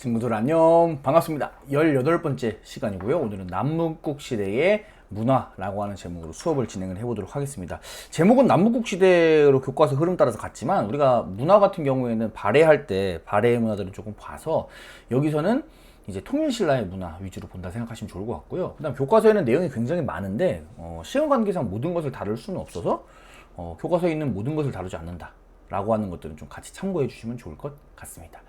친구들 안녕, 반갑습니다. 18번째 시간이고요. 오늘은 남북국 시대의 문화라고 하는 제목으로 수업을 진행을 해보도록 하겠습니다. 제목은 남북국 시대로 교과서 흐름 따라서 같지만 우리가 문화 같은 경우에는 발해할 때 발해의 문화들을 조금 봐서 여기서는 이제 통일신라의 문화 위주로 본다 생각하시면 좋을 것 같고요. 그 다음 교과서에는 내용이 굉장히 많은데 시간 관계상 모든 것을 다룰 수는 없어서 교과서에 있는 모든 것을 다루지 않는다 라고 하는 것들은 좀 같이 참고해 주시면 좋을 것 같습니다.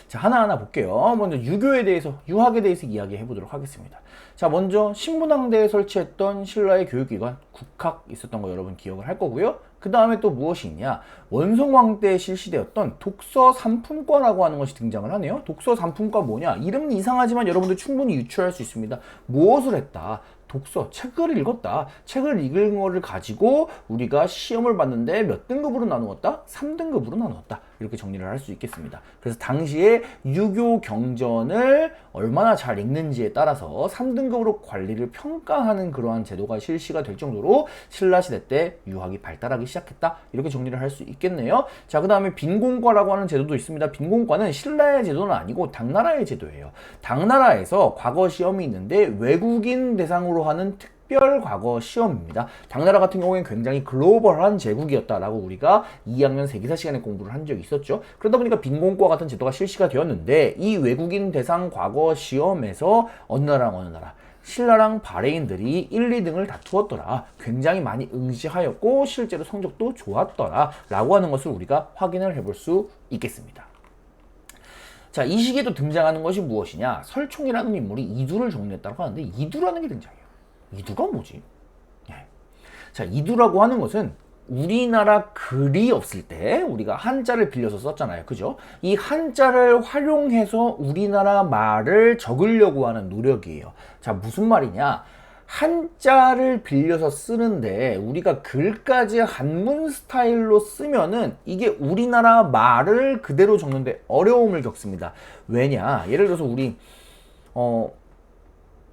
자, 하나하나 볼게요. 먼저 유교에 대해서, 유학에 대해서 이야기해 보도록 하겠습니다. 자, 먼저 신문항대에 설치했던 신라의 교육기관 국학 있었던 거 여러분 기억을 할 거고요. 그 다음에 또 무엇이 있냐, 원성왕 때 실시되었던 독서 삼품과라고 하는 것이 등장을 하네요. 독서 삼품과 뭐냐, 이름은 이상하지만 여러분들 충분히 유추할 수 있습니다. 무엇을 했다? 독서, 책을 읽었다. 책을 읽은 거를 가지고 우리가 시험을 봤는데 몇 등급으로 나누었다? 3등급으로 나누었다. 이렇게 정리를 할 수 있겠습니다. 그래서 당시에 유교 경전을 얼마나 잘 읽는지에 따라서 3등급으로 관리를 평가하는 그러한 제도가 실시가 될 정도로 신라시대 때 유학이 발달하기 시작했다. 이렇게 정리를 할 수 있겠네요. 자, 그 다음에 빈공과라고 하는 제도도 있습니다. 빈공과는 신라의 제도는 아니고 당나라의 제도예요. 당나라에서 과거 시험이 있는데 외국인 대상으로 하는 특별 과거 시험입니다. 당나라 같은 경우에는 굉장히 글로벌한 제국이었다라고 우리가 2학년 세계사 시간에 공부를 한 적이 있었죠. 그러다 보니까 빈공과 같은 제도가 실시가 되었는데 이 외국인 대상 과거 시험에서 어느 나라 신라랑 바레인들이 1, 2등을 다투었더라. 굉장히 많이 응시하였고 실제로 성적도 좋았더라 라고 하는 것을 우리가 확인을 해볼 수 있겠습니다. 자, 이 시기에도 등장하는 것이 무엇이냐, 설총이라는 인물이 이두를 정리했다고 하는데 이두라는 게 등장해요. 이두가 뭐지? 네. 자, 이두라고 하는 것은 우리나라 글이 없을 때 우리가 한자를 빌려서 썼잖아요. 그죠? 이 한자를 활용해서 우리나라 말을 적으려고 하는 노력이에요. 자, 무슨 말이냐? 한자를 빌려서 쓰는데 우리가 글까지 한문 스타일로 쓰면은 이게 우리나라 말을 그대로 적는데 어려움을 겪습니다. 왜냐? 예를 들어서 우리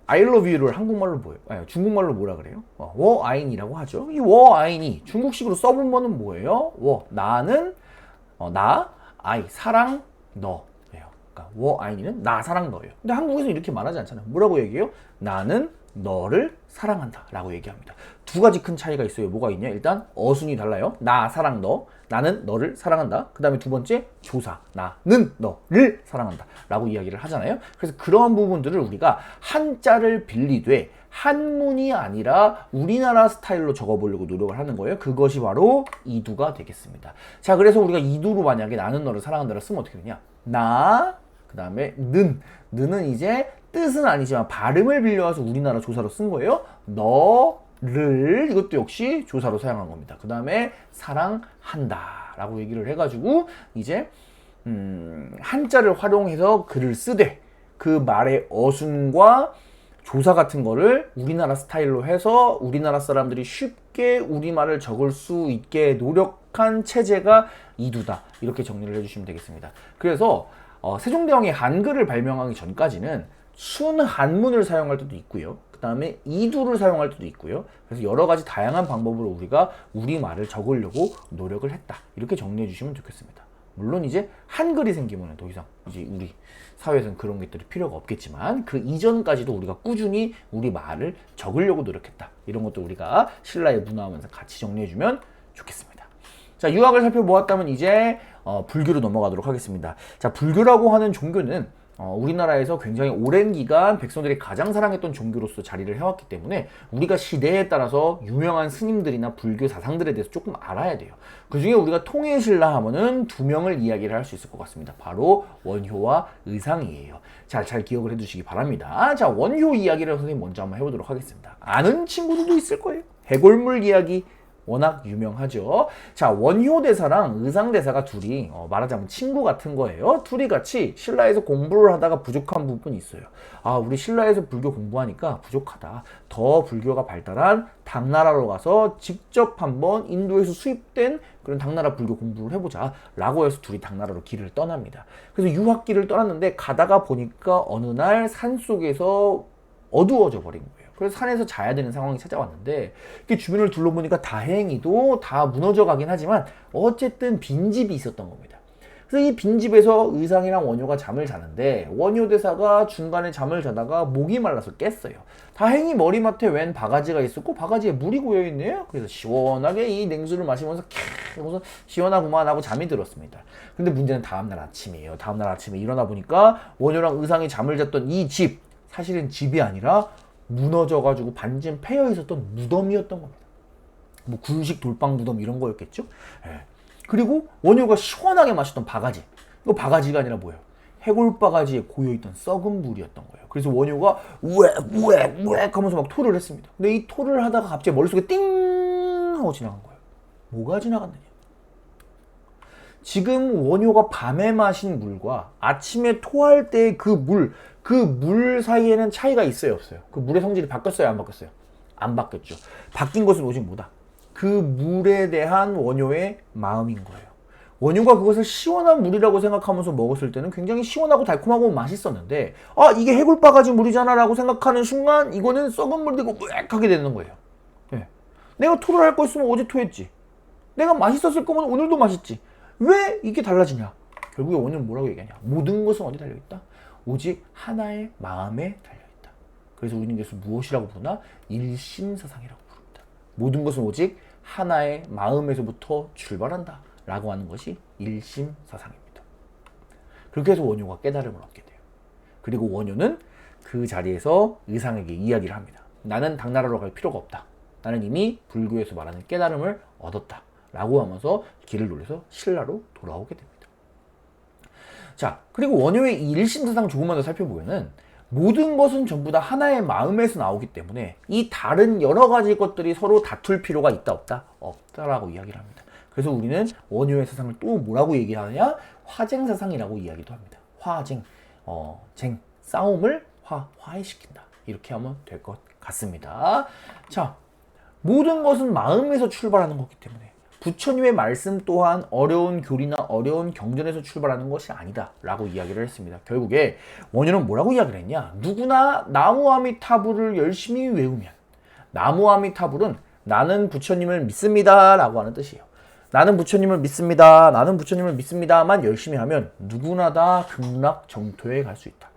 I love you를 한국말로 뭐예요? 아니, 중국말로 뭐라 그래요? 워아인이라고 하죠. 이 워아인이 중국식으로 써본 거는 뭐예요? 나는 나, 아이, 사랑, 너. 그러니까 워아인이는 나, 사랑, 너예요. 근데 한국에서 이렇게 말하지 않잖아요. 뭐라고 얘기해요? 나는 너를 사랑한다 라고 얘기합니다. 두 가지 큰 차이가 있어요. 뭐가 있냐? 일단 어순이 달라요. 나, 사랑, 너. 나는 너를 사랑한다. 그 다음에 두 번째 조사, 나는 너를 사랑한다 라고 이야기를 하잖아요. 그래서 그러한 부분들을 우리가 한자를 빌리되 한문이 아니라 우리나라 스타일로 적어보려고 노력을 하는 거예요. 그것이 바로 이두가 되겠습니다. 자, 그래서 우리가 이두로 만약에 나는 너를 사랑한다를 쓰면 어떻게 되냐, 나, 그 다음에 는은 이제 뜻은 아니지만 발음을 빌려와서 우리나라 조사로 쓴 거예요. 너를, 이것도 역시 조사로 사용한 겁니다. 그 다음에 사랑한다 라고 얘기를 해가지고 이제 한자를 활용해서 글을 쓰되 그 말의 어순과 조사 같은 거를 우리나라 스타일로 해서 우리나라 사람들이 쉽게 우리말을 적을 수 있게 노력한 체제가 이두다. 이렇게 정리를 해주시면 되겠습니다. 그래서 세종대왕이 한글을 발명하기 전까지는 순한문을 사용할 때도 있고요. 그 다음에 이두를 사용할 때도 있고요. 그래서 여러 가지 다양한 방법으로 우리가 우리말을 적으려고 노력을 했다. 이렇게 정리해 주시면 좋겠습니다. 물론 이제 한글이 생기면 더 이상 이제 우리 사회에서는 그런 것들이 필요가 없겠지만 그 이전까지도 우리가 꾸준히 우리 말을 적으려고 노력했다. 이런 것도 우리가 신라의 문화하면서 같이 정리해 주면 좋겠습니다. 자, 유학을 살펴보았다면 이제 불교로 넘어가도록 하겠습니다. 자, 불교라고 하는 종교는 우리나라에서 굉장히 오랜 기간 백성들이 가장 사랑했던 종교로서 자리를 해왔기 때문에 우리가 시대에 따라서 유명한 스님들이나 불교 사상들에 대해서 조금 알아야 돼요. 그 중에 우리가 통일신라 하면은 두 명을 이야기를 할 수 있을 것 같습니다. 바로 원효와 의상이에요. 잘 기억을 해두시기 바랍니다. 자, 원효 이야기를 선생님 먼저 한번 해보도록 하겠습니다. 아는 친구들도 있을 거예요. 해골물 이야기 워낙 유명하죠. 자, 원효대사랑 의상대사가 둘이 말하자면 친구 같은 거예요. 둘이 같이 신라에서 공부를 하다가 부족한 부분이 있어요. 아, 우리 신라에서 불교 공부하니까 부족하다. 더 불교가 발달한 당나라로 가서 직접 한번 인도에서 수입된 그런 당나라 불교 공부를 해보자 라고 해서 둘이 당나라로 길을 떠납니다. 그래서 유학길을 떠났는데 가다가 보니까 어느 날 산속에서 어두워져 버린 거예요. 그래서 산에서 자야 되는 상황이 찾아왔는데 이렇게 주변을 둘러보니까 다행히도 다 무너져 가긴 하지만 어쨌든 빈집이 있었던 겁니다. 그래서 이 빈집에서 의상이랑 원효가 잠을 자는데 원효 대사가 중간에 잠을 자다가 목이 말라서 깼어요. 다행히 머리맡에 웬 바가지가 있었고 바가지에 물이 고여있네요. 그래서 시원하게 이 냉수를 마시면서 캬 하면서 시원하구만 하고 잠이 들었습니다. 근데 문제는 다음날 아침이에요. 다음날 아침에 일어나 보니까 원효랑 의상이 잠을 잤던 이 집, 사실은 집이 아니라 무너져가지고 반쯤 패여 있었던 무덤이었던 겁니다. 뭐 굴식 돌빵 무덤 이런 거였겠죠? 예. 그리고 원효가 시원하게 마셨던 바가지, 이거 바가지가 아니라 뭐예요? 해골 바가지에 고여있던 썩은 물이었던 거예요. 그래서 원효가 우엑 하면서 막 토를 했습니다. 근데 이 토를 하다가 갑자기 머릿속에 띵 하고 지나간 거예요. 뭐가 지나갔느냐? 지금 원효가 밤에 마신 물과 아침에 토할 때의 그 물 사이에는 차이가 있어요, 없어요? 그 물의 성질이 바뀌었어요, 안 바뀌었어요? 안 바뀌었죠. 바뀐 것은 오직 뭐다? 그 물에 대한 원효의 마음인 거예요. 원효가 그것을 시원한 물이라고 생각하면서 먹었을 때는 굉장히 시원하고 달콤하고 맛있었는데, 아, 이게 해골바가지 물이잖아 라고 생각하는 순간 이거는 썩은 물 되고 으악하게 되는 거예요. 네. 내가 토를 할 거였으면 어제 토했지. 내가 맛있었을 거면 오늘도 맛있지. 왜 이게 달라지냐? 결국에 원효는 뭐라고 얘기하냐? 모든 것은 어디 달려있다? 오직 하나의 마음에 달려있다. 그래서 우리는 이것을 무엇이라고 부르나? 일심사상이라고 부릅니다. 모든 것은 오직 하나의 마음에서부터 출발한다 라고 하는 것이 일심사상입니다. 그렇게 해서 원효가 깨달음을 얻게 돼요. 그리고 원효는 그 자리에서 의상에게 이야기를 합니다. 나는 당나라로 갈 필요가 없다. 나는 이미 불교에서 말하는 깨달음을 얻었다 라고 하면서 길을 돌려서 신라로 돌아오게 됩니다. 자, 그리고 원효의 이 일심사상 조금만 더 살펴보면은 모든 것은 전부 다 하나의 마음에서 나오기 때문에 이 다른 여러 가지 것들이 서로 다툴 필요가 있다 없다? 없다라고 이야기를 합니다. 그래서 우리는 원효의 사상을 또 뭐라고 얘기하느냐? 화쟁사상이라고 이야기도 합니다. 화쟁, 싸움을 화해시킨다. 이렇게 하면 될 것 같습니다. 자, 모든 것은 마음에서 출발하는 거기 때문에 부처님의 말씀 또한 어려운 교리나 어려운 경전에서 출발하는 것이 아니다 라고 이야기를 했습니다. 결국에 원효는 뭐라고 이야기를 했냐? 누구나 나무아미타불을 열심히 외우면, 나무아미타불은 나는 부처님을 믿습니다 라고 하는 뜻이에요. 나는 부처님을 믿습니다, 나는 부처님을 믿습니다만 열심히 하면 누구나 다 극락정토에 갈 수 있다.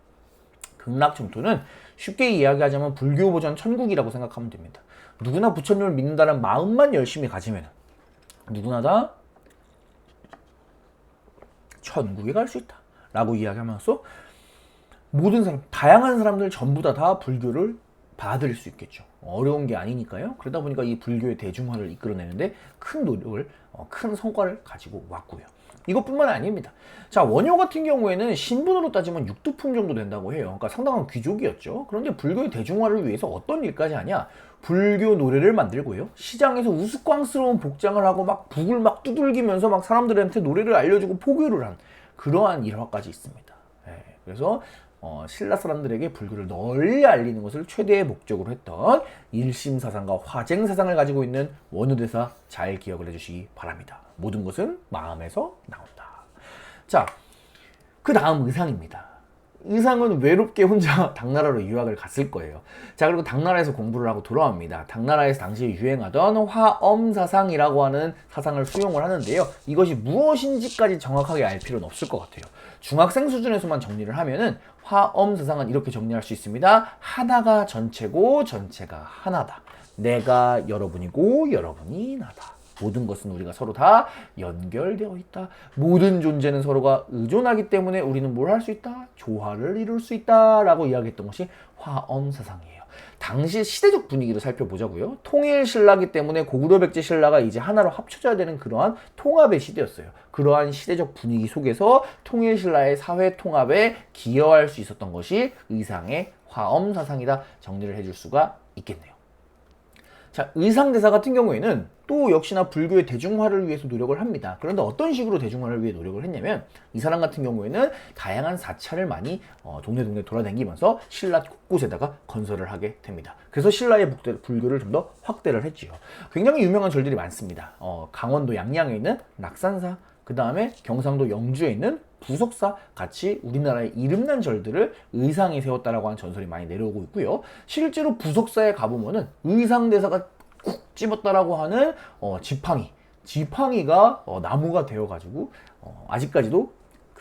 극락정토는 쉽게 이야기하자면 불교 버전 천국이라고 생각하면 됩니다. 누구나 부처님을 믿는다는 마음만 열심히 가지면 누구나 다 천국에 갈 수 있다 라고 이야기하면서 모든 사람, 다양한 사람들 전부 다 불교를 받아들일 수 있겠죠. 어려운 게 아니니까요. 그러다 보니까 이 불교의 대중화를 이끌어내는데 큰 노력을, 큰 성과를 가지고 왔고요. 이것뿐만 아닙니다. 자, 원효 같은 경우에는 신분으로 따지면 육두품 정도 된다고 해요. 그러니까 상당한 귀족이었죠. 그런데 불교의 대중화를 위해서 어떤 일까지 하냐? 불교 노래를 만들고요. 시장에서 우스꽝스러운 복장을 하고 막 북을 막 두들기면서 막 사람들한테 노래를 알려주고 포교를 한 그러한 일화까지 있습니다. 그래서 신라 사람들에게 불교를 널리 알리는 것을 최대의 목적으로 했던 일심사상과 화쟁사상을 가지고 있는 원효대사 잘 기억을 해주시기 바랍니다. 모든 것은 마음에서 나온다. 자, 그 다음 의상입니다. 의상은 외롭게 혼자 당나라로 유학을 갔을 거예요. 자, 그리고 당나라에서 공부를 하고 돌아옵니다. 당나라에서 당시에 유행하던 화엄사상이라고 하는 사상을 수용을 하는데요. 이것이 무엇인지까지 정확하게 알 필요는 없을 것 같아요. 중학생 수준에서만 정리를 하면은 화엄사상은 이렇게 정리할 수 있습니다. 하나가 전체고 전체가 하나다. 내가 여러분이고 여러분이 나다. 모든 것은 우리가 서로 다 연결되어 있다. 모든 존재는 서로가 의존하기 때문에 우리는 뭘 할 수 있다? 조화를 이룰 수 있다 라고 이야기했던 것이 화엄사상이에요. 당시 시대적 분위기를 살펴보자고요. 통일신라기 때문에 고구려 백제 신라가 이제 하나로 합쳐져야 되는 그러한 통합의 시대였어요. 그러한 시대적 분위기 속에서 통일신라의 사회 통합에 기여할 수 있었던 것이 의상의 화엄사상이다. 정리를 해줄 수가 있겠네요. 자, 의상대사 같은 경우에는 또 역시나 불교의 대중화를 위해서 노력을 합니다. 그런데 어떤 식으로 대중화를 위해 노력을 했냐면 이 사람 같은 경우에는 다양한 사찰을 많이 동네 돌아다니면서 신라 곳곳에다가 건설을 하게 됩니다. 그래서 신라의 불교를 좀 더 확대를 했지요. 굉장히 유명한 절들이 많습니다. 강원도 양양에 있는 낙산사, 그 다음에 경상도 영주에 있는 부석사 같이 우리나라의 이름난 절들을 의상이 세웠다라고 하는 전설이 많이 내려오고 있고요. 실제로 부석사에 가보면은 의상대사가 꾹 집었다라고 하는 지팡이가 나무가 되어가지고 아직까지도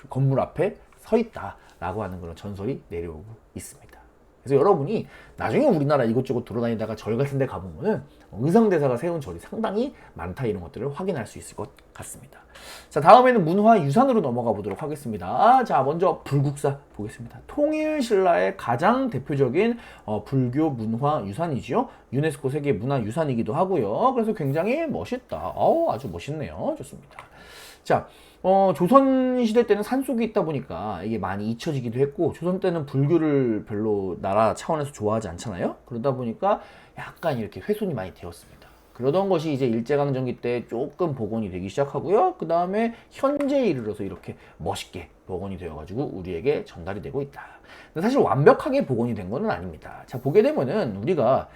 그 건물 앞에 서 있다라고 하는 그런 전설이 내려오고 있습니다. 그래서 여러분이 나중에 우리나라 이곳저곳 돌아다니다가 절 같은 데 가보면은 의상대사가 세운 절이 상당히 많다, 이런 것들을 확인할 수 있을 것 같습니다. 자, 다음에는 문화유산으로 넘어가 보도록 하겠습니다. 자, 먼저 불국사 보겠습니다. 통일신라의 가장 대표적인 불교 문화유산이지요. 유네스코 세계 문화유산이기도 하고요. 그래서 굉장히 멋있다. 아주 멋있네요. 좋습니다. 자, 조선시대 때는 산속에 있다 보니까 이게 많이 잊혀지기도 했고, 조선 때는 불교를 별로 나라 차원에서 좋아하지 않잖아요. 그러다 보니까 약간 이렇게 훼손이 많이 되었습니다. 그러던 것이 이제 일제강점기 때 조금 복원이 되기 시작하고요. 그 다음에 현재에 이르러서 이렇게 멋있게 복원이 되어가지고 우리에게 전달이 되고 있다. 근데 사실 완벽하게 복원이 된 건 아닙니다. 자, 보게 되면은 우리가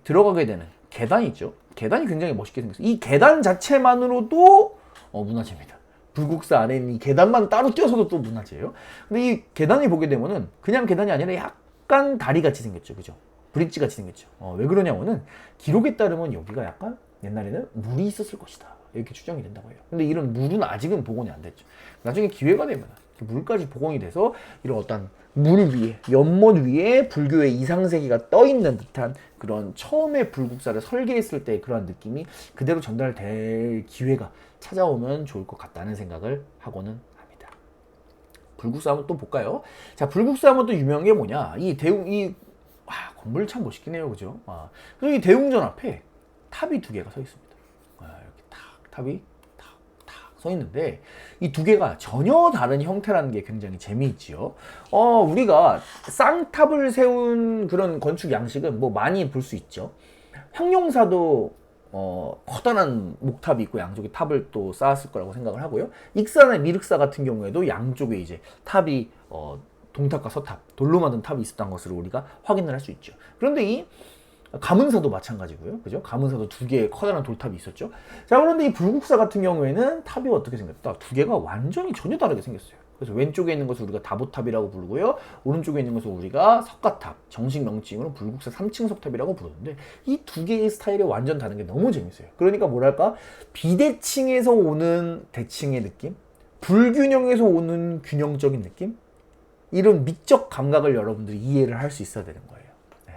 들어가게 되는 계단이 있죠. 계단이 굉장히 멋있게 생겼어요. 이 계단 자체만으로도 문화재입니다. 불국사 안에 있는 이 계단만 따로 띄어서도 또 문화재예요. 근데 이 계단이 보게 되면은 그냥 계단이 아니라 약간 다리 같이 생겼죠. 그죠? 브릿지 같이 생겼죠. 왜 그러냐면은 기록에 따르면 여기가 약간 옛날에는 물이 있었을 것이다, 이렇게 추정이 된다고 해요. 근데 이런 물은 아직은 복원이 안 됐죠. 나중에 기회가 되면 물까지 복원이 돼서 이런 어떤 물 위에, 연못 위에 불교의 이상세계가 떠 있는 듯한 그런 처음에 불국사를 설계했을 때 그러한 느낌이 그대로 전달될 기회가 찾아오면 좋을 것 같다는 생각을 하고는 합니다. 불국사 한번 또 볼까요? 자, 불국사 하면 또 유명한 게 뭐냐? 건물 참 멋있긴 해요, 그죠? 그리고 이 대웅전 앞에 탑이 두 개가 서 있습니다. 이렇게 탑이 탁 서 있는데 이 두 개가 전혀 다른 형태라는 게 굉장히 재미있지요. 우리가 쌍탑을 세운 그런 건축 양식은 뭐 많이 볼 수 있죠. 황룡사도 커다란 목탑이 있고 양쪽에 탑을 또 쌓았을 거라고 생각을 하고요. 익사나 미륵사 같은 경우에도 양쪽에 이제 탑이 동탑과 서탑, 돌로 만든 탑이 있었던 것으로 우리가 확인을 할 수 있죠. 그런데 이 가문사도 마찬가지고요. 그죠? 가문사도 두 개의 커다란 돌탑이 있었죠. 자, 그런데 이 불국사 같은 경우에는 탑이 어떻게 생겼다? 두 개가 완전히 전혀 다르게 생겼어요. 그래서 왼쪽에 있는 것을 우리가 다보탑이라고 부르고요. 오른쪽에 있는 것을 우리가 석가탑, 정식 명칭으로 불국사 3층 석탑이라고 부르는데 이 두 개의 스타일이 완전 다른 게 너무 재밌어요. 그러니까 뭐랄까? 비대칭에서 오는 대칭의 느낌? 불균형에서 오는 균형적인 느낌? 이런 미적 감각을 여러분들이 이해를 할 수 있어야 되는 거예요. 네.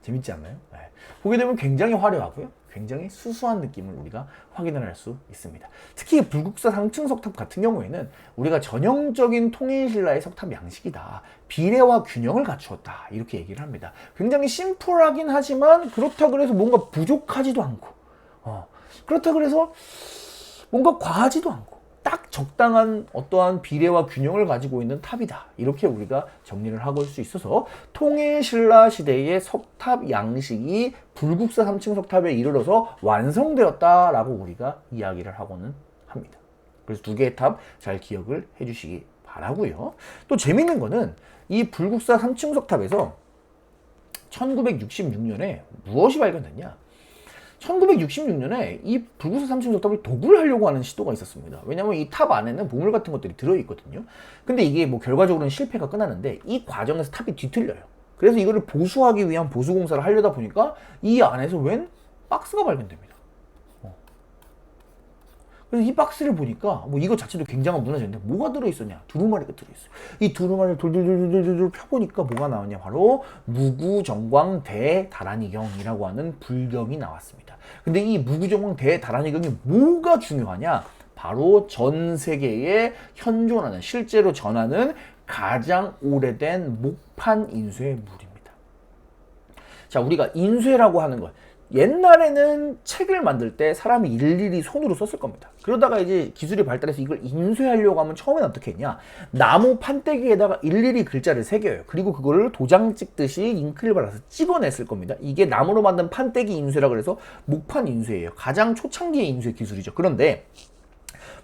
재밌지 않나요? 네. 보게 되면 굉장히 화려하고요. 굉장히 수수한 느낌을 우리가 확인을 할 수 있습니다. 특히 불국사 상층 석탑 같은 경우에는 우리가 전형적인 통일신라의 석탑 양식이다. 비례와 균형을 갖추었다. 이렇게 얘기를 합니다. 굉장히 심플하긴 하지만 그렇다 그래서 뭔가 부족하지도 않고 그렇다 그래서 뭔가 과하지도 않고 딱 적당한 어떠한 비례와 균형을 가지고 있는 탑이다. 이렇게 우리가 정리를 하고 올 수 있어서 통일신라 시대의 석탑 양식이 불국사 3층 석탑에 이르러서 완성되었다라고 우리가 이야기를 하고는 합니다. 그래서 두 개의 탑 잘 기억을 해주시기 바라고요. 또 재밌는 거는 이 불국사 3층 석탑에서 1966년에 무엇이 발견됐냐? 1966년에 이 불국사 3층 석탑을 도굴 하려고 하는 시도가 있었습니다. 왜냐면 이 탑 안에는 보물 같은 것들이 들어있거든요. 근데 이게 뭐 결과적으로는 실패가 끝나는데 이 과정에서 탑이 뒤틀려요. 그래서 이거를 보수하기 위한 보수공사를 하려다 보니까 이 안에서 웬 박스가 발견됩니다. 그래서 이 박스를 보니까 뭐 이거 자체도 굉장한 문화재인데 뭐가 들어있었냐? 두루마리가 들어있어요. 이 두루마리를 돌돌돌돌돌 펴보니까 뭐가 나왔냐? 바로 무구정광 대다란이경이라고 하는 불경이 나왔습니다. 근데 이 무구정광 대다란이경이 뭐가 중요하냐? 바로 전 세계에 현존하는, 실제로 전하는 가장 오래된 목판 인쇄 물입니다. 자, 우리가 인쇄라고 하는 것, 옛날에는 책을 만들 때 사람이 일일이 손으로 썼을 겁니다. 그러다가 이제 기술이 발달해서 이걸 인쇄하려고 하면 처음엔 어떻게 했냐? 나무 판때기에다가 일일이 글자를 새겨요. 그리고 그거를 도장 찍듯이 잉크를 발라서 찍어냈을 겁니다. 이게 나무로 만든 판때기 인쇄라고 해서 목판 인쇄예요. 가장 초창기의 인쇄 기술이죠. 그런데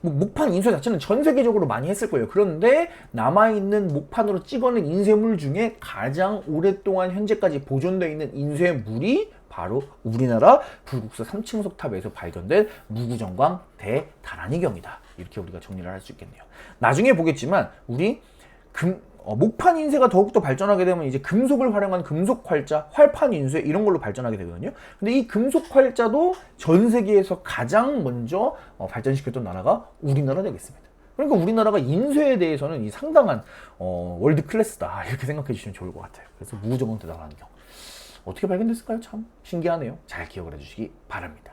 목판 인쇄 자체는 전 세계적으로 많이 했을 거예요. 그런데 남아있는 목판으로 찍어낸 인쇄물 중에 가장 오랫동안 현재까지 보존되어 있는 인쇄물이 바로 우리나라 불국사 3층 석탑에서 발견된 무구정광 대다란이경이다. 이렇게 우리가 정리를 할 수 있겠네요. 나중에 보겠지만 우리 목판 인쇄가 더욱더 발전하게 되면 이제 금속을 활용한 금속 활자, 활판 인쇄 이런 걸로 발전하게 되거든요. 근데 이 금속 활자도 전 세계에서 가장 먼저 발전시켰던 나라가 우리나라 되겠습니다. 그러니까 우리나라가 인쇄에 대해서는 이 상당한 월드 클래스다 이렇게 생각해 주시면 좋을 것 같아요. 그래서 무적은 대단한 경. 어떻게 발견됐을까요? 참 신기하네요. 잘 기억을 해주시기 바랍니다.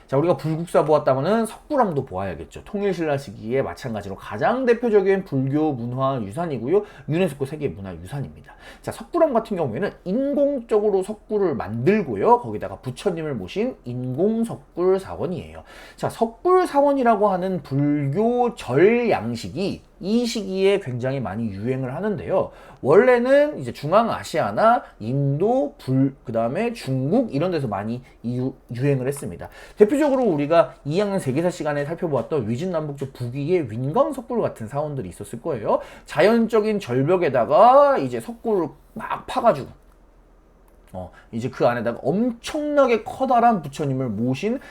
자, 우리가 불국사 보았다면은 석굴암도 보아야겠죠. 통일신라 시기에 마찬가지로 가장 대표적인 불교 문화 유산이고요. 유네스코 세계 문화 유산입니다. 자, 석굴암 같은 경우에는 인공적으로 석굴을 만들고요. 거기다가 부처님을 모신 인공 석굴 사원이에요. 자, 석굴 사원이라고 하는 불교 절 양식이 이 시기에 굉장히 많이 유행을 하는데요. 원래는 이제 중앙아시아나 인도, 그 다음에 중국 이런 데서 많이 유행을 했습니다. 대표적으로 우리가 2학년 세계사 시간에 살펴보았던 위진남북쪽 북위에 윈광석굴 같은 사원들이 있었을 거예요. 자연적인 절벽에다가 이제 석굴을 막 파가지고 이제 그 안에다가 엄청나게 커다란 부처님을 모신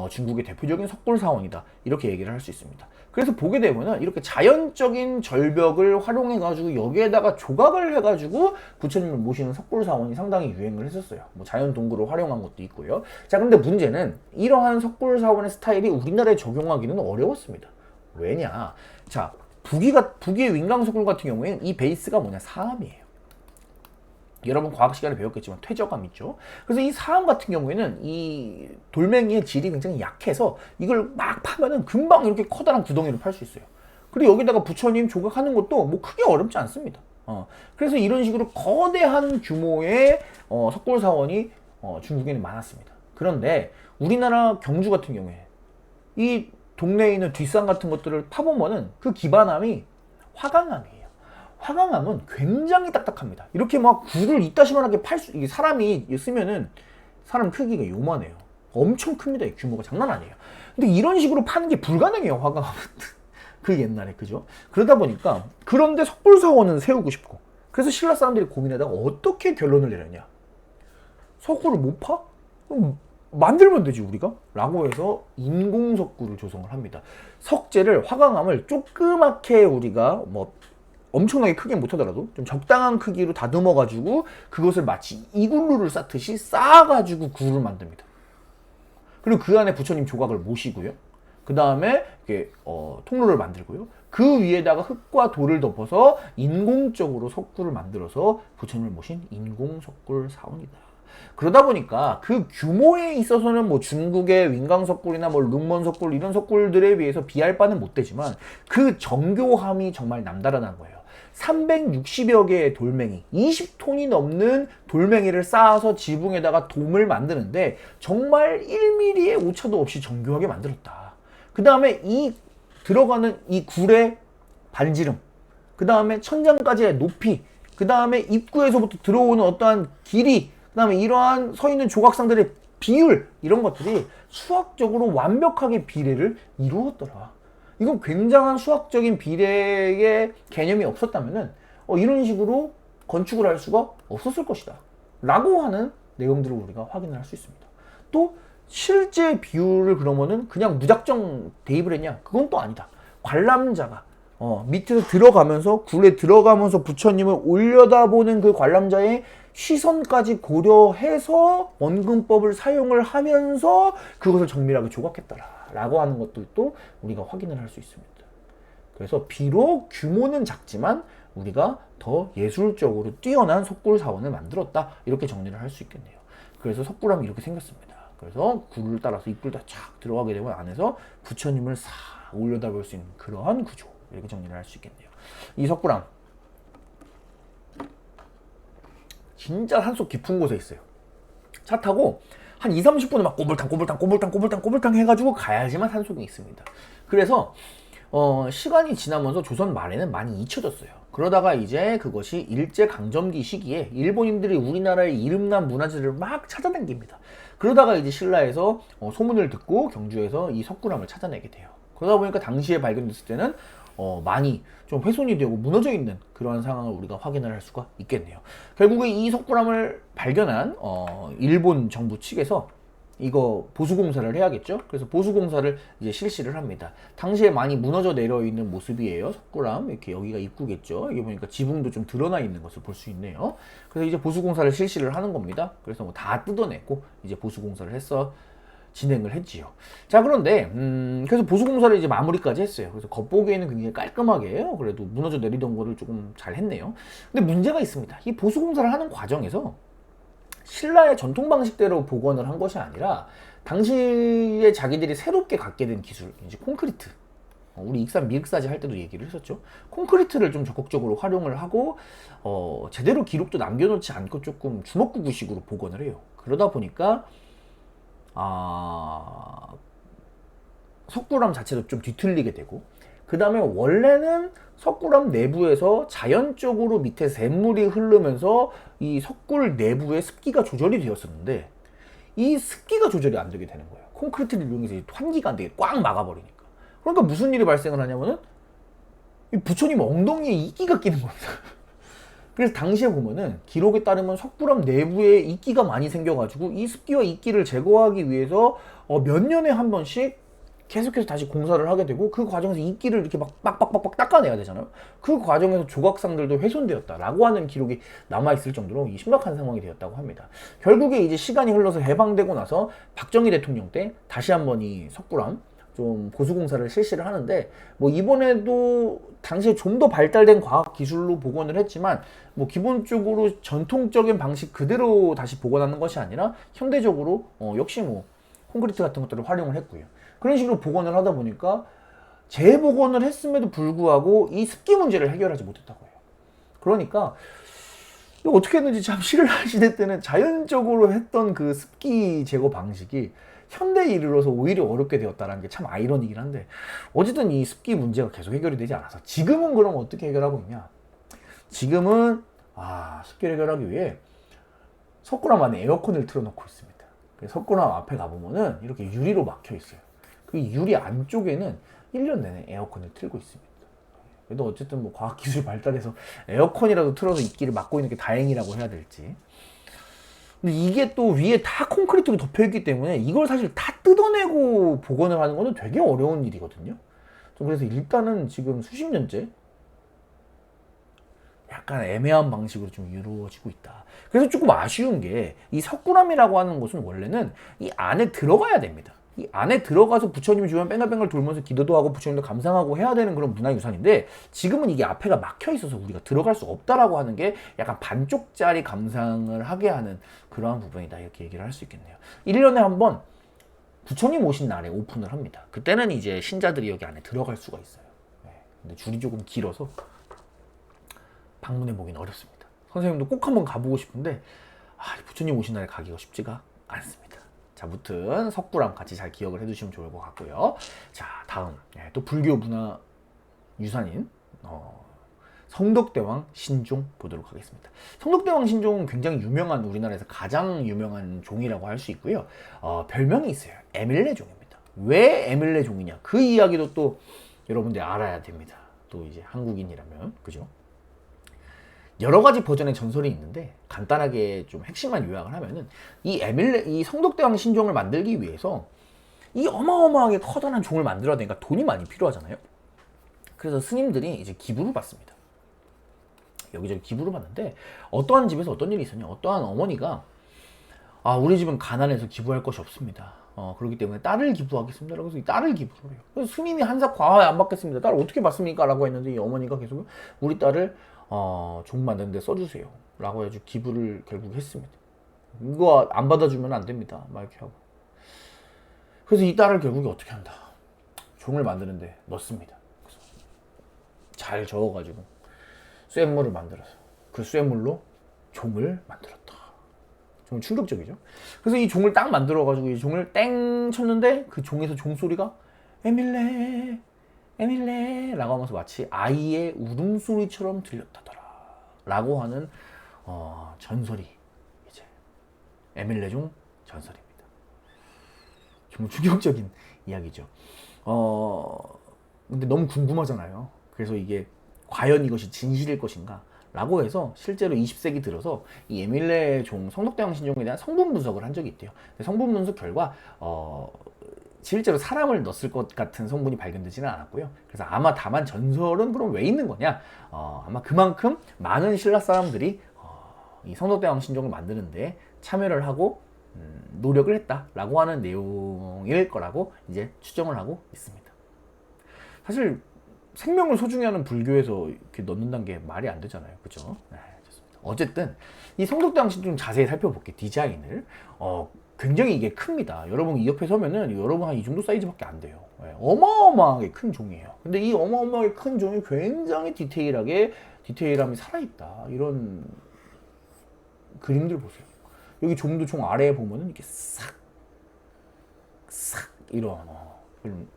중국의 대표적인 석굴 사원이다. 이렇게 얘기를 할 수 있습니다. 그래서 보게 되면은 이렇게 자연적인 절벽을 활용해가지고 여기에다가 조각을 해가지고 부처님을 모시는 석굴 사원이 상당히 유행을 했었어요. 뭐 자연 동굴을 활용한 것도 있고요. 자, 근데 문제는 이러한 석굴 사원의 스타일이 우리나라에 적용하기는 어려웠습니다. 왜냐? 자, 북위의 윈광석굴 같은 경우에는 이 베이스가 뭐냐? 사암이에요. 여러분 과학 시간에 배웠겠지만 퇴적암 있죠. 그래서 이 사암 같은 경우에는 이 돌멩이의 질이 굉장히 약해서 이걸 막 파면은 금방 이렇게 커다란 구덩이를 팔 수 있어요. 그리고 여기다가 부처님 조각하는 것도 뭐 크게 어렵지 않습니다. 그래서 이런 식으로 거대한 규모의 석굴 사원이 중국에는 많았습니다. 그런데 우리나라 경주 같은 경우에 이 동네에 있는 뒷산 같은 것들을 파보면은 그 기반암이 화강암이에요. 화강암은 굉장히 딱딱합니다. 이렇게 막 굴을 이따시만하게 이게 사람이 쓰면은 사람 크기가 요만해요. 엄청 큽니다. 이 규모가 장난 아니에요. 근데 이런 식으로 파는 게 불가능해요. 화강암은. 그 옛날에 그죠? 그러다 보니까 그런데 석굴사원은 세우고 싶고 그래서 신라 사람들이 고민하다가 어떻게 결론을 내렸냐? 석굴을 못 파? 그럼 만들면 되지 우리가? 라고 해서 인공석굴을 조성을 합니다. 석재를 화강암을 조그맣게 우리가 뭐 엄청나게 크게 못하더라도 좀 적당한 크기로 다듬어 가지고 그것을 마치 이글루를 쌓듯이 쌓아가지고 굴을 만듭니다. 그리고 그 안에 부처님 조각을 모시고요. 그 다음에 이렇게 통로를 만들고요. 그 위에다가 흙과 돌을 덮어서 인공적으로 석굴을 만들어서 부처님을 모신 인공석굴 사원이다. 그러다 보니까 그 규모에 있어서는 뭐 중국의 윈광석굴이나 뭐 룸먼석굴 이런 석굴들에 비해서 비할 바는 못 되지만 그 정교함이 정말 남다르다는 거예요. 360여 개의 돌멩이, 20톤이 넘는 돌멩이를 쌓아서 지붕에다가 돔을 만드는데 정말 1mm의 오차도 없이 정교하게 만들었다. 그 다음에 이 들어가는 이 굴의 반지름, 그 다음에 천장까지의 높이, 그 다음에 입구에서부터 들어오는 어떠한 길이, 그 다음에 이러한 서 있는 조각상들의 비율, 이런 것들이 수학적으로 완벽하게 비례를 이루었더라. 이건 굉장한 수학적인 비례의 개념이 없었다면은 이런 식으로 건축을 할 수가 없었을 것이다 라고 하는 내용들을 우리가 확인을 할 수 있습니다. 또 실제 비율을 그러면은 그냥 무작정 대입을 했냐? 그건 또 아니다. 관람자가 밑에서 들어가면서 굴에 들어가면서 부처님을 올려다보는 그 관람자의 시선까지 고려해서 원근법을 사용을 하면서 그것을 정밀하게 조각했더라 라고 하는 것들도 우리가 확인을 할 수 있습니다. 그래서 비록 규모는 작지만 우리가 더 예술적으로 뛰어난 석굴 사원을 만들었다 이렇게 정리를 할 수 있겠네요. 그래서 석굴암이 이렇게 생겼습니다. 그래서 굴을 따라서 입구를 다 착 들어가게 되면 안에서 부처님을 싹 올려다볼 수 있는 그러한 구조 이렇게 정리를 할 수 있겠네요. 이 석굴암 진짜 산속 깊은 곳에 있어요. 차 타고 한 2, 30분을 막 꼬불탕 해가지고 가야지만 산속에 있습니다. 그래서 시간이 지나면서 조선 말에는 많이 잊혀졌어요. 그러다가 이제 그것이 일제강점기 시기에 일본인들이 우리나라의 이름난 문화재를 막 찾아다닙니다. 그러다가 이제 신라에서 소문을 듣고 경주에서 이 석굴암을 찾아내게 돼요. 그러다 보니까 당시에 발견됐을 때는 많이 좀 훼손이 되고 무너져 있는 그러한 상황을 우리가 확인을 할 수가 있겠네요. 결국에 이 석굴암을 발견한 일본 정부 측에서 이거 보수공사를 해야겠죠. 그래서 보수공사를 이제 실시를 합니다. 당시에 많이 무너져 내려 있는 모습이에요. 석굴암 이렇게 여기가 입구겠죠. 여기 보니까 지붕도 좀 드러나 있는 것을 볼 수 있네요. 그래서 이제 보수공사를 실시를 하는 겁니다. 그래서 뭐 다 뜯어내고 이제 보수공사를 했어. 진행을 했지요. 자, 그런데 그래서 보수공사를 이제 마무리까지 했어요. 그래서 겉보기에는 굉장히 깔끔하게 그래도 무너져 내리던 거를 조금 잘 했네요. 근데 문제가 있습니다. 이 보수공사를 하는 과정에서 신라의 전통 방식대로 복원을 한 것이 아니라 당시에 자기들이 새롭게 갖게 된 기술, 이제 콘크리트. 우리 익산 미륵사지 할 때도 얘기를 했었죠. 콘크리트를 좀 적극적으로 활용을 하고 제대로 기록도 남겨놓지 않고 조금 주먹구구식으로 복원을 해요. 그러다 보니까 석굴암 자체도 좀 뒤틀리게 되고, 그 다음에 원래는 석굴암 내부에서 자연적으로 밑에 샘물이 흐르면서 이 석굴 내부의 습기가 조절이 되었었는데 이 습기가 조절이 안 되게 되는 거예요. 콘크리트를 이용해서 환기가 안 되게 꽉 막아버리니까. 그러니까 무슨 일이 발생을 하냐면은 이 부처님 엉덩이에 이끼가 끼는 겁니다. 그래서 당시에 보면은 기록에 따르면 석굴암 내부에 이끼가 많이 생겨가지고 이 습기와 이끼를 제거하기 위해서 몇 년에 한 번씩 계속해서 다시 공사를 하게 되고, 그 과정에서 이끼를 이렇게 막 빡빡빡빡 닦아내야 되잖아요. 그 과정에서 조각상들도 훼손되었다라고 하는 기록이 남아있을 정도로 심각한 상황이 되었다고 합니다. 결국에 이제 시간이 흘러서 해방되고 나서 박정희 대통령 때 다시 한번 이 석굴암 좀 보수공사를 실시를 하는데, 뭐 이번에도 당시에 좀 더 발달된 과학 기술로 복원을 했지만 뭐 기본적으로 전통적인 방식 그대로 다시 복원하는 것이 아니라 현대적으로 역시 뭐 콘크리트 같은 것들을 활용을 했고요. 그런 식으로 복원을 하다 보니까 재복원을 했음에도 불구하고 이 습기 문제를 해결하지 못했다고 해요. 그러니까 어떻게 했는지 참 신라 시대 때는 자연적으로 했던 그 습기 제거 방식이 현대에 이르러서 오히려 어렵게 되었다는 게 참 아이러니긴 한데, 어쨌든 이 습기 문제가 계속 해결이 되지 않아서 지금은 그럼 어떻게 해결하고 있냐. 지금은 습기를 해결하기 위해 석굴암 안에 에어컨을 틀어놓고 있습니다. 석굴암 앞에 가보면은 이렇게 유리로 막혀 있어요. 그 유리 안쪽에는 1년 내내 에어컨을 틀고 있습니다. 그래도 어쨌든 뭐 과학기술이 발달해서 에어컨이라도 틀어서 이끼를 막고 있는 게 다행이라고 해야 될지. 근데 이게 또 위에 다 콘크리트로 덮여있기 때문에 이걸 사실 다 뜯어내고 복원을 하는 거는 되게 어려운 일이거든요. 그래서 일단은 지금 수십 년째 약간 애매한 방식으로 좀 이루어지고 있다. 그래서 조금 아쉬운 게 이 석굴암이라고 하는 곳은 원래는 이 안에 들어가야 됩니다. 이 안에 들어가서 부처님 주변 뺑글뺑글 돌면서 기도도 하고 부처님도 감상하고 해야 되는 그런 문화유산인데, 지금은 이게 앞에가 막혀 있어서 우리가 들어갈 수 없다라고 하는 게 약간 반쪽짜리 감상을 하게 하는 그러한 부분이다, 이렇게 얘기를 할 수 있겠네요. 1년에 한 번 부처님 오신 날에 오픈을 합니다. 그때는 이제 신자들이 여기 안에 들어갈 수가 있어요. 근데 줄이 조금 길어서 방문해 보기는 어렵습니다. 선생님도 꼭 한번 가보고 싶은데 부처님 오신 날에 가기가 쉽지가 않습니다. 자, 무튼 석굴암 같이 잘 기억을 해두시면 좋을 것 같고요. 자, 다음 또 불교 문화 유산인 성덕대왕 신종 보도록 하겠습니다. 성덕대왕 신종은 굉장히 유명한, 우리나라에서 가장 유명한 종이라고 할 수 있고요. 별명이 있어요. 에밀레종입니다. 왜 에밀레종이냐? 그 이야기도 또 여러분들 알아야 됩니다. 또 이제 한국인이라면, 그죠? 여러 가지 버전의 전설이 있는데 간단하게 좀 핵심만 요약을 하면은 이 성덕대왕 신종을 만들기 위해서 이 어마어마하게 커다란 종을 만들어야 되니까 돈이 많이 필요하잖아요. 그래서 스님들이 이제 기부를 받습니다. 여기저기 기부를 받는데 어떠한 집에서 어떤 일이 있었냐. 어떠한 어머니가 우리 집은 가난해서 기부할 것이 없습니다. 그렇기 때문에 딸을 기부하겠습니다. 그래서 이 딸을 기부를 해요. 그래서 스님이 한삭 안 받겠습니다. 딸 어떻게 받습니까? 라고 했는데 이 어머니가 계속 우리 딸을 종 만드는데 써주세요 라고 해가지고 기부를 결국 했습니다. 이거 안 받아주면 안 됩니다 막 이렇게 하고. 그래서 이 딸을 결국에 어떻게 한다, 종을 만드는데 넣습니다. 그래서 잘 저어가지고 쇳물을 만들어서 그 쇳물로 종을 만들었다. 좀 충격적이죠. 그래서 이 종을 딱 만들어가지고 이 종을 땡 쳤는데 그 종에서 종소리가 에밀레 에밀레 라고 하면서 마치 아이의 울음소리처럼 들렸다더라 라고 하는 전설이 이제 에밀레종 전설입니다. 정말 충격적인 이야기죠. 근데 너무 궁금하잖아요. 그래서 이게 과연 이것이 진실일 것인가 라고 해서 실제로 20세기 들어서 이 에밀레종 성덕대왕 신종에 대한 성분 분석을 한 적이 있대요. 성분 분석 결과 실제로 사람을 넣었을 것 같은 성분이 발견되지는 않았고요. 그래서 아마 다만 전설은 그럼 왜 있는 거냐? 아마 그만큼 많은 신라 사람들이 이 성덕대왕 신종을 만드는데 참여를 하고 노력을 했다라고 하는 내용일 거라고 이제 추정을 하고 있습니다. 사실 생명을 소중히 하는 불교에서 이렇게 넣는다는 게 말이 안 되잖아요. 그죠? 네, 좋습니다. 어쨌든 이 성덕대왕 신좀 자세히 살펴볼게요. 디자인을. 굉장히 이게 큽니다. 여러분 이 옆에 서면은 여러분 한 이 정도 사이즈밖에 안 돼요. 네, 어마어마하게 큰 종이에요. 근데 이 어마어마하게 큰 종이 굉장히 디테일함이 살아있다. 이런 그림들 보세요. 여기 좀도 종 아래에 보면은 이렇게 싹 이런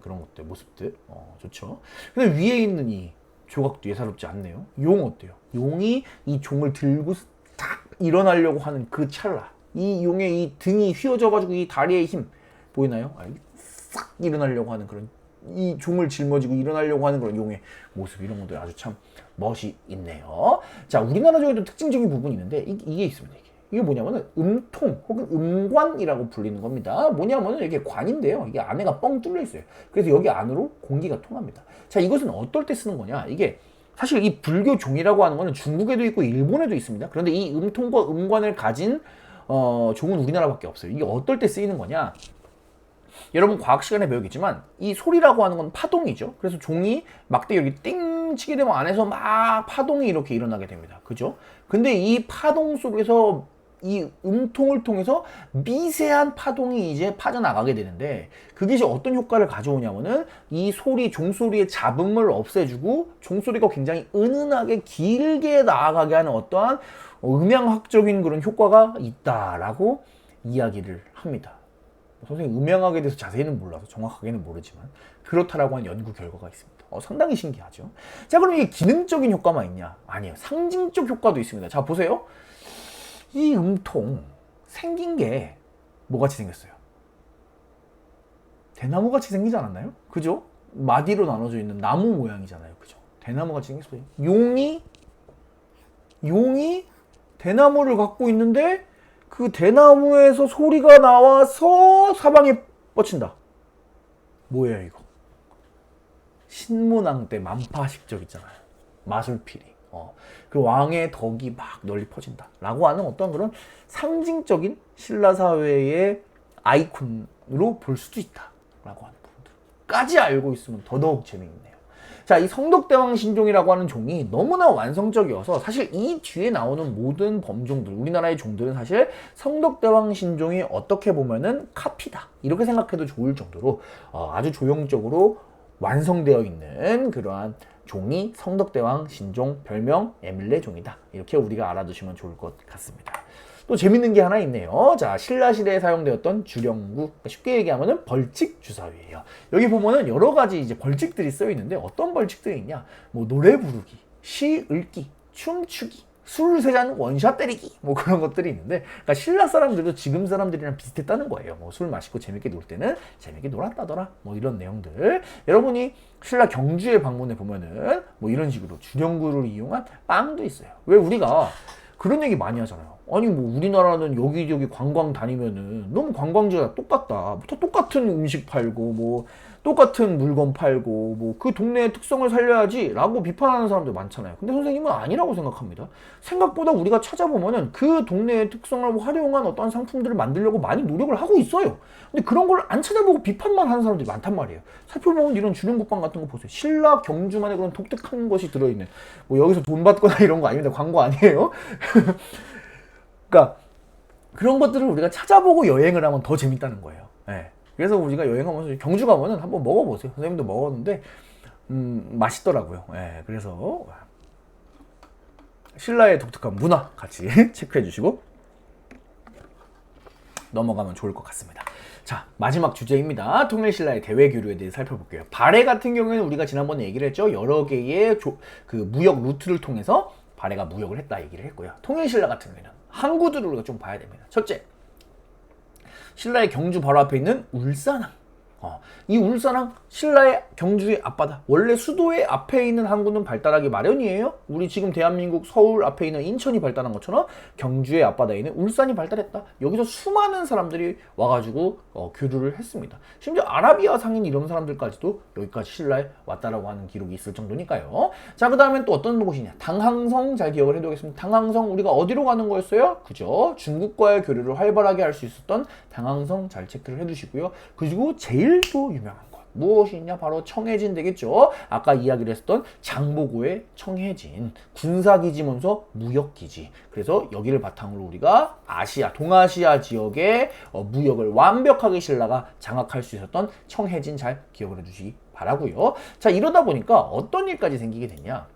그런 것들 모습들 좋죠. 근데 위에 있는 이 조각도 예사롭지 않네요. 용 어때요? 용이 이 종을 들고 딱 일어나려고 하는 그 찰나, 이 용의 이 등이 휘어져가지고 이 다리의 힘 보이나요? 싹 일어나려고 하는 그런, 이 종을 짊어지고 일어나려고 하는 그런 용의 모습, 이런 것들 아주 참 멋이 있네요. 자, 우리나라 중에도 특징적인 부분이 있는데 이게 있습니다. 이게 뭐냐면은 음통 혹은 음관이라고 불리는 겁니다. 뭐냐면은 이게 관인데요. 이게 안에가 뻥 뚫려 있어요. 그래서 여기 안으로 공기가 통합니다. 자, 이것은 어떨 때 쓰는 거냐? 이게 사실 이 불교 종이라고 하는 거는 중국에도 있고 일본에도 있습니다. 그런데 이 음통과 음관을 가진 종은 우리나라밖에 없어요. 이게 어떨 때 쓰이는 거냐? 여러분 과학 시간에 배우겠지만 이 소리라고 하는 건 파동이죠. 그래서 종이 막대 여기 띵 치게 되면 안에서 막 파동이 이렇게 일어나게 됩니다. 그죠? 근데 이 파동 속에서 이 음통을 통해서 미세한 파동이 이제 빠져나가게 되는데, 그게 이제 어떤 효과를 가져오냐면은 이 소리, 종소리의 잡음을 없애주고 종소리가 굉장히 은은하게 길게 나아가게 하는 어떠한 음향학적인 그런 효과가 있다라고 이야기를 합니다. 선생님 음향학에 대해서 자세히는 몰라서 정확하게는 모르지만 그렇다라고 하는 연구 결과가 있습니다. 상당히 신기하죠. 자, 그럼 이게 기능적인 효과만 있냐? 아니에요. 상징적 효과도 있습니다. 자, 보세요. 이 음통 생긴 게 뭐같이 생겼어요? 대나무같이 생기지 않았나요? 그죠? 마디로 나눠져 있는 나무 모양이잖아요. 그죠? 대나무같이 생겼어요. 용이 대나무를 갖고 있는데 그 대나무에서 소리가 나와서 사방에 뻗친다. 뭐예요 이거? 신문왕 때 만파식적 있잖아요. 마술피리. 그 왕의 덕이 막 널리 퍼진다 라고 하는 어떤 그런 상징적인 신라 사회의 아이콘으로 볼 수도 있다 라고 하는 부분들까지 알고 있으면 더더욱 재미있네요. 자, 이 성덕대왕 신종이라고 하는 종이 너무나 완성적이어서 사실 이 뒤에 나오는 모든 범종들, 우리나라의 종들은 사실 성덕대왕 신종이 어떻게 보면은 카피다 이렇게 생각해도 좋을 정도로 아주 조형적으로 완성되어 있는 그러한 종이 성덕대왕 신종, 별명 에밀레 종이다. 이렇게 우리가 알아두시면 좋을 것 같습니다. 또 재밌는 게 하나 있네요. 자, 신라시대에 사용되었던 주령구, 쉽게 얘기하면은 벌칙 주사위예요. 여기 보면은 여러 가지 이제 벌칙들이 쓰여 있는데 어떤 벌칙들이 있냐? 뭐 노래 부르기, 시 읽기, 춤추기, 술 세 잔 원샷 때리기, 뭐 그런 것들이 있는데, 그러니까 신라 사람들도 지금 사람들이랑 비슷했다는 거예요. 뭐 술 마시고 재밌게 놀 때는 재밌게 놀았다더라, 뭐 이런 내용들. 여러분이 신라 경주에 방문해 보면은 뭐 이런 식으로 주령구를 이용한 빵도 있어요. 왜 우리가 그런 얘기 많이 하잖아요. 아니 뭐 우리나라는 여기저기 관광 다니면은 너무 관광지가 똑같다. 똑같은 음식 팔고 뭐 똑같은 물건 팔고 뭐 그 동네의 특성을 살려야지 라고 비판하는 사람들 많잖아요. 근데 선생님은 아니라고 생각합니다. 생각보다 우리가 찾아보면은 그 동네의 특성을 활용한 어떤 상품들을 만들려고 많이 노력을 하고 있어요. 근데 그런 걸 안 찾아보고 비판만 하는 사람들이 많단 말이에요. 살펴보면 이런 주령국방 같은 거 보세요. 신라 경주만의 그런 독특한 것이 들어있는, 뭐 여기서 돈 받거나 이런 거 아닙니다. 광고 아니에요. 그러니까 그런 것들을 우리가 찾아보고 여행을 하면 더 재밌다는 거예요. 네. 그래서 우리가 여행하면서 경주 가면은 한번 먹어보세요. 선생님도 먹었는데 맛있더라고요. 네. 그래서 신라의 독특한 문화 같이 체크해 주시고 넘어가면 좋을 것 같습니다. 자, 마지막 주제입니다. 통일신라의 대외교류에 대해 살펴볼게요. 발해 같은 경우에는 우리가 지난번에 얘기를 했죠. 여러 개의 그 무역 루트를 통해서 발해가 무역을 했다 얘기를 했고요. 통일신라 같은 경우에는 항구들을 우리가 좀 봐야 됩니다. 첫째, 신라의 경주 바로 앞에 있는 울산항. 이 울산항 신라의 경주의 앞바다, 원래 수도의 앞에 있는 항구는 발달하기 마련이에요. 우리 지금 대한민국 서울 앞에 있는 인천이 발달한 것처럼 경주의 앞바다에 있는 울산이 발달했다. 여기서 수많은 사람들이 와가지고 교류를 했습니다. 심지어 아라비아 상인 이런 사람들까지도 여기까지 신라에 왔다라고 하는 기록이 있을 정도니까요. 자, 그 다음엔 또 어떤 곳이냐, 당항성 잘 기억을 해두겠습니다. 당항성 우리가 어디로 가는 거였어요? 그죠? 중국과의 교류를 활발하게 할 수 있었던 당항성 잘 체크를 해두시고요. 그리고 제일 또 유명한 것 무엇이냐, 바로 청해진 되겠죠. 아까 이야기를 했었던 장보고의 청해진 군사기지면서 무역기지. 그래서 여기를 바탕으로 우리가 아시아, 동아시아 지역의 무역을 완벽하게 신라가 장악할 수 있었던 청해진 잘 기억을 해주시기 바라고요. 자, 이러다 보니까 어떤 일까지 생기게 됐냐,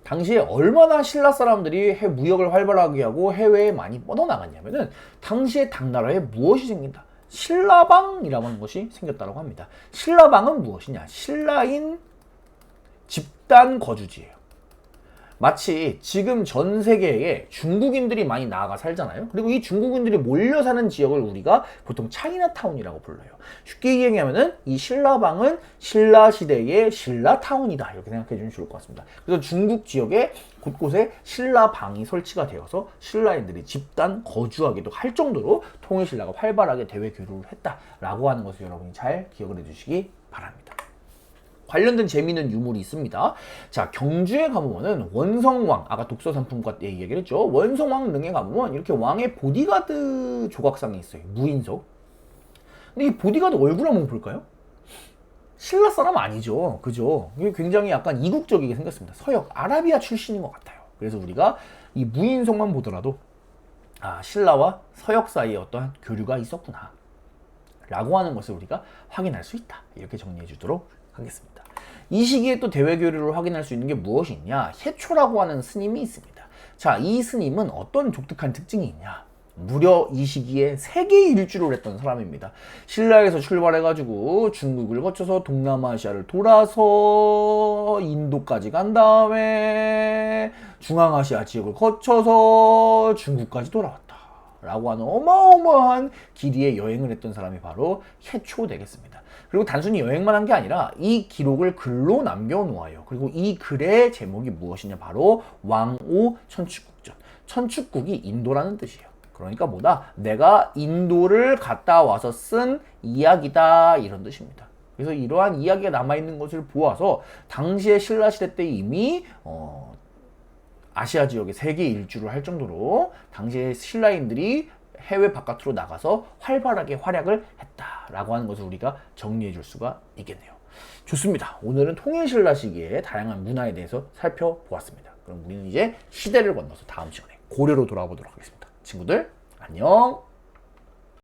당시에 얼마나 신라 사람들이 무역을 활발하게 하고 해외에 많이 뻗어나갔냐면은 당시에 당나라에 무엇이 생긴다, 신라방이라고 하는 것이 생겼다고 합니다. 신라방은 무엇이냐, 신라인 집단 거주지예요. 마치 지금 전 세계에 중국인들이 많이 나아가 살잖아요. 그리고 이 중국인들이 몰려 사는 지역을 우리가 보통 차이나타운이라고 불러요. 쉽게 얘기하면은 이 신라방은 신라 시대의 신라타운이다, 이렇게 생각해 주면 좋을 것 같습니다. 그래서 중국 지역에 곳곳에 신라방이 설치가 되어서 신라인들이 집단 거주하기도 할 정도로 통일신라가 활발하게 대외 교류를 했다라고 하는 것을 여러분이 잘 기억을 해주시기 바랍니다. 관련된 재미있는 유물이 있습니다. 자, 경주에 가보면은 원성왕, 아까 독서상품과 얘기를 했죠. 원성왕 릉에 가보면 이렇게 왕의 보디가드 조각상이 있어요. 무인석. 근데 이 보디가드 얼굴 한번 볼까요? 신라 사람 아니죠. 그죠? 이게 굉장히 약간 이국적이게 생겼습니다. 서역, 아라비아 출신인 것 같아요. 그래서 우리가 이 무인석만 보더라도 신라와 서역 사이에 어떠한 교류가 있었구나 라고 하는 것을 우리가 확인할 수 있다. 이렇게 정리해 주도록 하겠습니다. 이 시기에 또 대외 교류를 확인할 수 있는 게 무엇이 있냐, 해초라고 하는 스님이 있습니다. 자, 이 스님은 어떤 독특한 특징이 있냐, 무려 이 시기에 세계 일주를 했던 사람입니다. 신라에서 출발해가지고 중국을 거쳐서 동남아시아를 돌아서 인도까지 간 다음에 중앙아시아 지역을 거쳐서 중국까지 돌아왔다 라고 하는 어마어마한 길이의 여행을 했던 사람이 바로 해초 되겠습니다. 그리고 단순히 여행만 한 게 아니라 이 기록을 글로 남겨놓아요. 그리고 이 글의 제목이 무엇이냐, 바로 왕오 천축국전. 천축국이 인도라는 뜻이에요. 그러니까 뭐다, 내가 인도를 갔다 와서 쓴 이야기다, 이런 뜻입니다. 그래서 이러한 이야기가 남아있는 것을 보아서 당시의 신라시대 때 이미 아시아 지역에 세계 일주를 할 정도로 당시의 신라인들이 해외 바깥으로 나가서 활발하게 활약을 했다라고 하는 것을 우리가 정리해 줄 수가 있겠네요. 좋습니다. 오늘은 통일신라 시기의 다양한 문화에 대해서 살펴보았습니다. 그럼 우리는 이제 시대를 건너서 다음 시간에 고려로 돌아보도록 하겠습니다. 친구들 안녕.